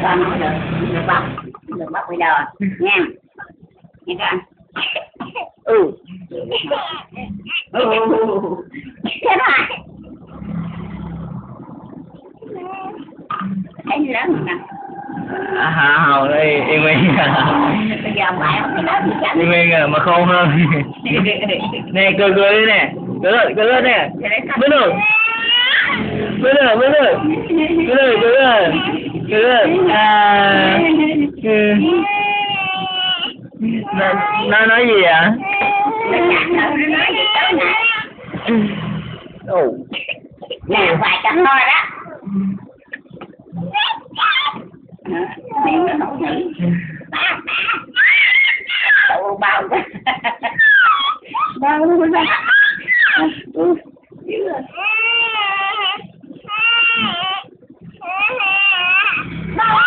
con không được bóc bây giờ nha con. Thế mà thấy lớn rồi nè. Hào đây Yên Nguyên Bây giờ phải không thấy lớn gì cả. Yên Nguyên mà khôn hơn. Nè cười cười đi nè, cười lên nè, bước rồi cười nó nói gì ạ? Nó nói gì tới nè. Nè vài trăm thôi đó. Miệng nó nổi nhỉ. Bao luôn ra. Dữ rồi. Bao